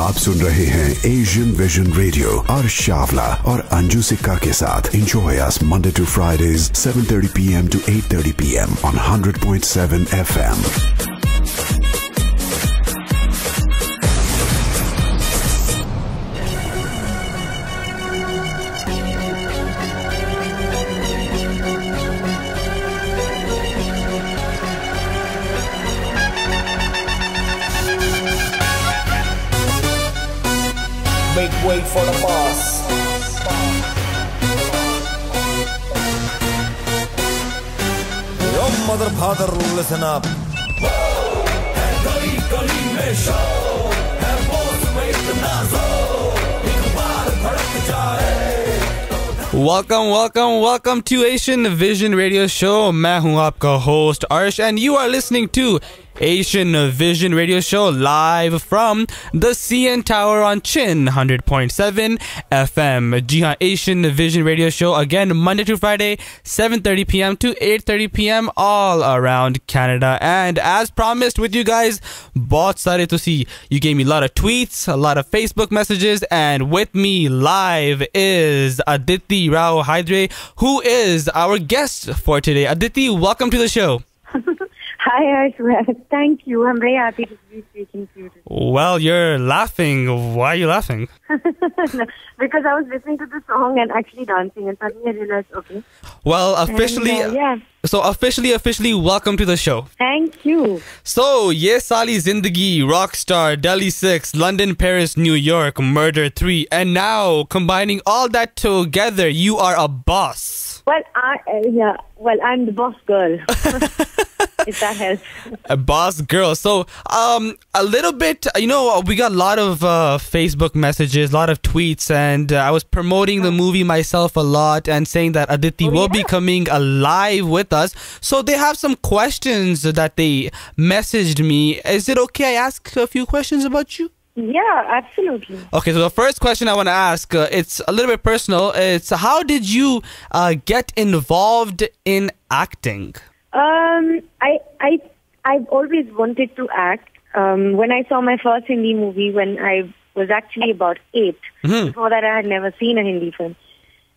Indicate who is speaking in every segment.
Speaker 1: आप सुन रहे हैं एशियन विजन रेडियो और शावला और अंजू सिक्का के साथ. Enjoy us Monday to Fridays 7:30 p.m. to 8:30 p.m. on 100.7 FM.
Speaker 2: Make way for the boss. Yo, mother, father, listen up. Hai gali gali mein show, hai boss mein itna zoor, ek baar bhadak jaye.
Speaker 3: Welcome to Asian Vision Radio Show. मैं हूँ आपका host Arsh and you are listening to Asian Vision Radio Show live from the CN Tower on Chin 100.7 FM. जी हाँ, Asian Vision Radio Show again Monday to Friday 7:30 p.m. to 8:30 p.m. all around Canada. And as promised with you guys, बहुत सारे तुसी, you gave me a lot of tweets, a lot of Facebook messages, and with me live is Aditi Rao Hydre, who is our guest for today. Aditi, welcome to the show.
Speaker 4: Hi, Arsh. Thank you. I'm very happy to be speaking to you today.
Speaker 3: Well, you're laughing. Why are you laughing?
Speaker 4: No, because I was listening to the song and actually dancing, and suddenly I realized, okay.
Speaker 3: Well, officially,
Speaker 4: yeah.
Speaker 3: So officially, welcome to the show.
Speaker 4: Thank you.
Speaker 3: So, Ye Sali Zindagi, Rockstar, Delhi 6, London, Paris, New York, Murder 3, and now combining all that together, you are a boss.
Speaker 4: Well, I'm the boss girl. If that helps.
Speaker 3: A boss girl. So, a little bit, we got a lot of Facebook messages, a lot of tweets, and I was promoting the movie myself a lot and saying that Aditi will be coming alive with us. So, they have some questions that they messaged me. Is it okay I ask a few questions about you?
Speaker 4: Yeah, absolutely.
Speaker 3: Okay, so the first question I want to ask, it's a little bit personal. It's how did you get involved in acting?
Speaker 4: I've always wanted to act. When I saw my first Hindi movie when I was actually about 8, before that I had never seen a Hindi film.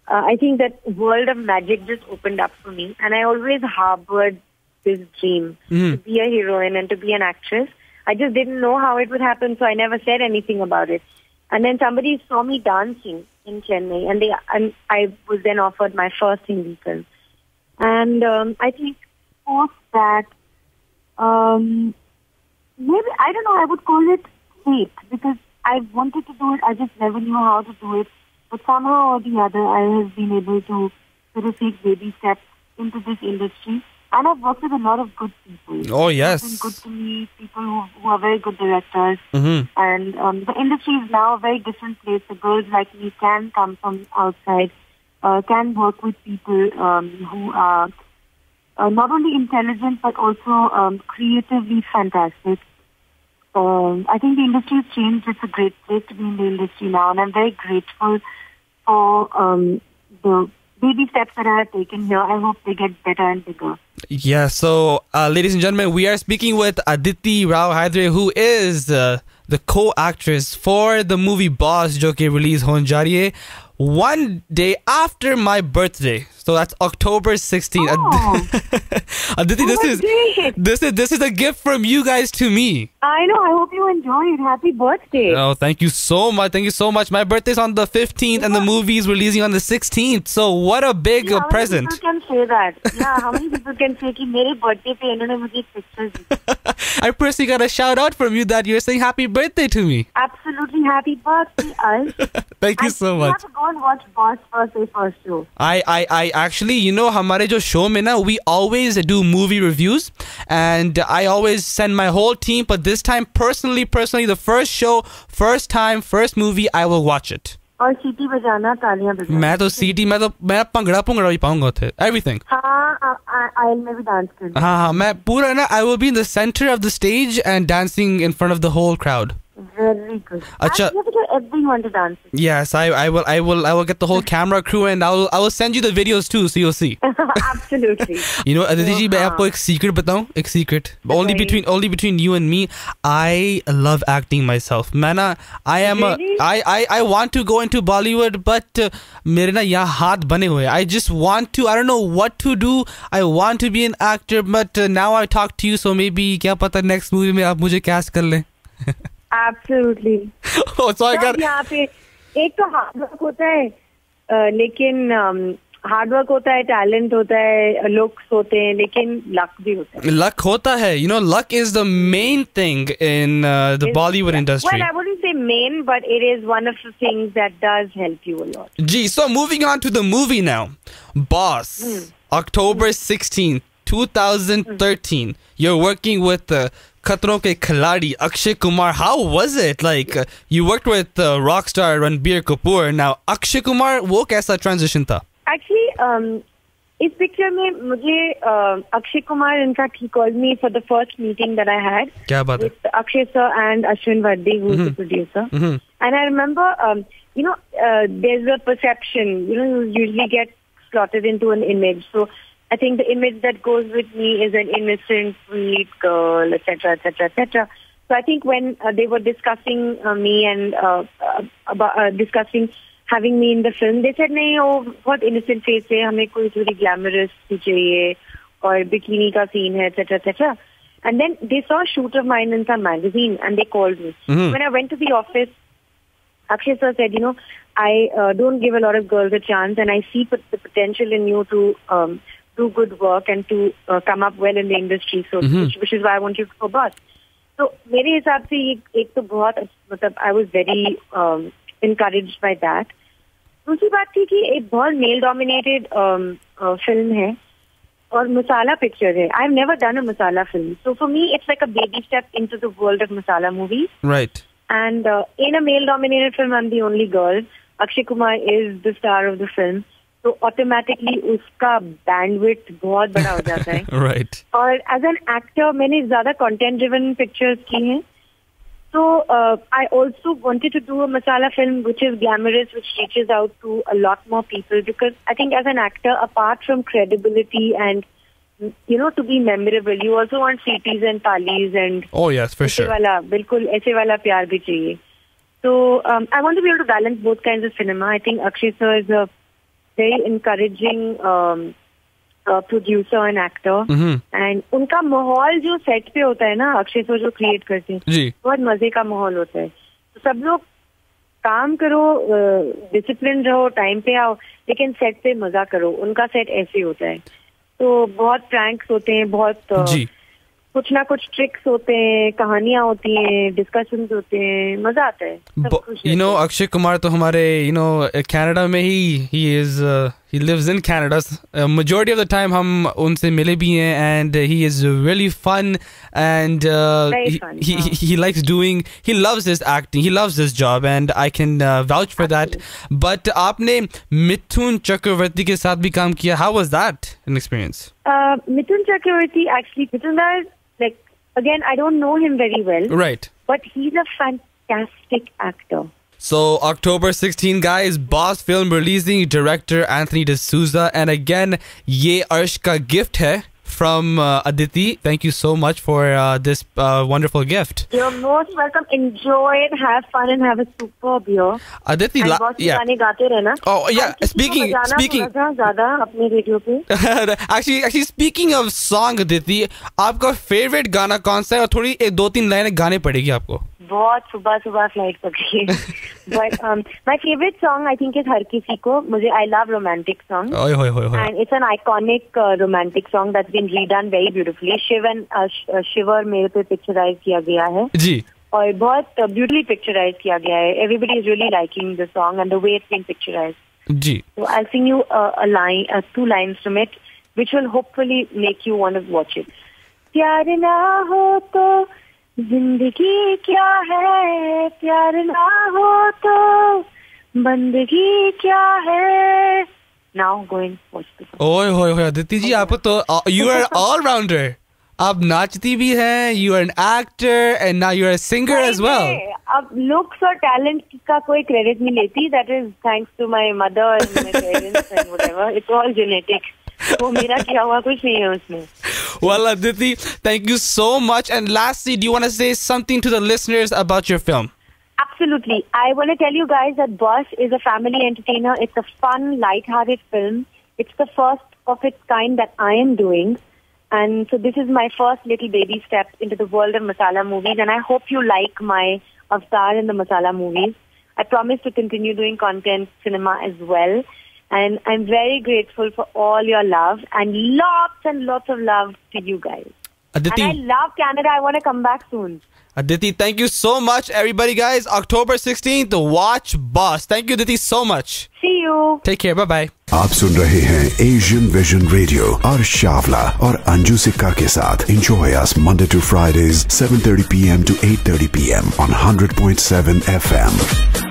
Speaker 4: I think that world of magic just opened up for me, and I always harbored this dream to be a heroine and to be an actress. I just didn't know how it would happen, so I never said anything about it. And then somebody saw me dancing in Chennai, and I was then offered my first Hindi film. And I think post that, maybe, I don't know, I would call it fate, because I wanted to do it, I just never knew how to do it. But somehow or the other, I have been able to sort of take baby steps into this industry. And I've worked with a lot of good people.
Speaker 3: Oh, yes.
Speaker 4: It's been good to meet people who are very good directors. And the industry is now a very different place. The girls like me can come from outside, can work with people who are not only intelligent but also creatively fantastic. I think the industry has changed. It's a great place to be in the industry now. And I'm very grateful for the baby steps that I have taken here. I hope they get better and bigger.
Speaker 3: Yeah, so ladies and gentlemen, we are speaking with Aditi Rao Hydre, who is the co-actress for the movie Boss, jo ke release hone ja rahi hai one day after my birthday. So that's October 16th.
Speaker 4: Oh.
Speaker 3: Aditi, this is a gift from you guys to me.
Speaker 4: I know. I hope you enjoy it. Happy birthday.
Speaker 3: Oh, thank you so much. Thank you so much. My birthday's on the 15th and the movie is releasing on the 16th. So what a big present.
Speaker 4: How many people can say that? Yeah, how many people can say कि मेरे birthday पे इन्होंने मुझे pictures the?
Speaker 3: I personally got a shout out from you that you're saying happy birthday to me.
Speaker 4: Absolutely, happy birthday, Arsh.
Speaker 3: Thank you so much.
Speaker 4: You have to go and watch Boss first show.
Speaker 3: I actually, हमारे जो show में ना, we always do movie reviews and I always send my whole team, but this time personally, the first show, first time, first movie, I will watch it.
Speaker 4: और सीटी बजाना, तालियां बजाना.
Speaker 3: मैं पंगड़ा भी पाऊंगा उसे. Everything.
Speaker 4: हाँ, आयल में भी डांस करना.
Speaker 3: हाँ, मैं पूरा ना, I will be in the center of the stage and dancing in front of the whole crowd.
Speaker 4: Very good.
Speaker 3: Acha.
Speaker 4: And you have to get everyone to dance.
Speaker 3: Yes, I will get the whole camera crew and I will send you the videos too, so you'll see.
Speaker 4: Absolutely.
Speaker 3: You know, Aditi ji, मैं आपको एक secret बताऊं, एक secret. Only between you and me. I love acting myself. मैं ना, I want to go into Bollywood, but मेरे ना यहाँ हाथ बने हुए. I just want to. I don't know what to do. I want to be an actor, but now I talk to you, so maybe क्या पता next movie में आप मुझे cast कर लें.
Speaker 4: Absolutely.
Speaker 3: Oh, so I got.
Speaker 4: यहाँ पे एक तो हार्ड वर्क होता है, लेकिन हार्ड वर्क होता है, टैलेंट होता है, लुक्स होते हैं, लेकिन लक भी होता है.
Speaker 3: Luck होता है. You know, luck is the main thing in the Bollywood industry.
Speaker 4: Well, I wouldn't say main, but it is one of the things that does help you a lot.
Speaker 3: Gee, so moving on to the movie now. Boss, October 16th, 2013. You're working with Khatron Ke Khiladi, Akshay Kumar. How was it? Like, you worked with rock star Ranbir Kapoor. Now, Akshay Kumar, वो कैसा transition था?
Speaker 4: Actually, इस picture में मुझे Akshay Kumar, in fact he called me for the first meeting that I had.
Speaker 3: क्या बात है?
Speaker 4: With Akshay sir and Ashwin Vardhi, who is the producer. And I remember, there's a perception, you usually get slotted into an image. So I think the image that goes with me is an innocent, sweet girl, etc., etc., etc. So I think when they were discussing me and about discussing having me in the film, they said, "नहीं, वो बहुत innocent face है, हमें कोई थोड़ी glamorous भी चाहिए और bikini का scene है, etc., etc." And then they saw a shoot of mine in some magazine and they called me. When I went to the office, Akshay sir said, I don't give a lot of girls a chance, and I see the potential in you to do good work and to come up well in the industry. So, which is why I want you to go boss. So, मेरे हिसाब से एक तो बहुत मतलब I was very encouraged by that. दूसरी बात थी कि एक बहुत मेल डोमिनेटेड फिल्म है और मसाला पिक्चर है. I've never done a masala film, so for me it's like a baby step into the world of masala movies.
Speaker 3: Right.
Speaker 4: And in a male-dominated film, I'm the only girl. Akshay Kumar is the star of the film, so automatically उसका bandwidth बहुत बड़ा हो जाता है.
Speaker 3: Right.
Speaker 4: और as an actor, मैंने ज़्यादा content-driven pictures की हैं. So I also wanted to do a masala film which is glamorous, which reaches out to a lot more people, because I think as an actor, apart from credibility and to be memorable, you also want CTs and talis and
Speaker 3: oh yes, for sure.
Speaker 4: बिल्कुल ऐसे वाला प्यार भी चाहिए. So I want to be able to balance both kinds of cinema. I think Akshay sir is a very encouraging producer and actor. And उनका माहौल जो set पे होता है ना, अक्षय सर जो क्रिएट करते हैं, बहुत मजे का माहौल होता है. तो सब लोग काम करो, डिसिप्लिन रहो, टाइम पे आओ, लेकिन सेट पे मजा करो. उनका सेट ऐसे होता है. तो बहुत प्रैंक्स होते हैं, बहुत कुछ ना कुछ ट्रिक्स होते हैं, कहानियां होती हैं, डिस्कशंस होते हैं, मजा आता है.
Speaker 3: अक्षय कुमार तो हमारे कनाडा में he lives in Canada. Majority of the time हम उनसे मिले भी हैं, and he is really fun, and he likes he loves his acting, he loves his job, and I can vouch for that. But आपने मिथुन चक्रवर्ती के साथ भी काम किया. How was that an experience?
Speaker 4: Mithun Chakravarti, actually, Mithun, like, again, I don't know him very well.
Speaker 3: Right.
Speaker 4: But he's a fantastic actor.
Speaker 3: So, October 16, guys, Boss film releasing, director Anthony D'Souza. And again, ye Arsh ka gift hai from Aditi. Thank you so much for this wonderful gift.
Speaker 4: You're most welcome. Enjoy it, have fun, and have a superb year.
Speaker 3: Aditi,
Speaker 4: yeah.
Speaker 3: Oh, yeah. Speaking. Actually, speaking of song, Aditi, आपका favorite गाना कौन सा है? और थोड़ी 2-3 लाइनें गाने पड़ेगी आपको.
Speaker 4: बहुत सुबह फ्लाइट पकड़ी. But my favorite song, I think, is Har Kisi Ko. I love romantic songs. And it's an iconic romantic song that's been redone very beautifully. Shiv and Shiver मेरे पे picturize किया गया है.
Speaker 3: जी.
Speaker 4: और बहुत beautifully picturized किया गया है. Everybody is really liking the song and the way it's been picturized.
Speaker 3: Ji.
Speaker 4: So I'll sing you a line, 2 lines from it, which will hopefully make you want to watch it. प्यार ना हो तो जिंदगी क्या है, प्यार ना हो तो बंदगी क्या है. Now go and watch the song.
Speaker 3: ओए Aditi ji, आप तो you are all rounder. आप नाचती भी हैं, you are an actor and now you're a singer as well.
Speaker 4: अब looks और talent का कोई credit नहीं लेती. That is thanks to my mother and my parents and whatever. It's all genetic. वो मेरा किया हुआ कुछ नहीं है उसमें.
Speaker 3: Well, Aditi, thank you so much. And lastly, do you want to say something to the listeners about your film?
Speaker 4: Absolutely. I want to tell you guys that Boss is a family entertainer. It's a fun, light-hearted film. It's the first of its kind that I am doing. And so this is my first little baby step into the world of masala movies. And I hope you like my avatar in the masala movies. I promise to continue doing content cinema as well. And I'm very grateful for all your love and lots of love to you guys.
Speaker 3: Aditi,
Speaker 4: and I love Canada. I want to come back soon.
Speaker 3: Aditi, thank you so much. Everybody, guys, October 16th, watch Boss. Thank you, Aditi, so much.
Speaker 4: See you.
Speaker 3: Take care. Bye-bye.
Speaker 1: आप सुन रहे हैं Asian Vision Radio अर्श शावला और अंजू सिक्का के साथ. Enjoy us Monday to Fridays 7:30 p.m. to 8:30 p.m. on 100.7 FM.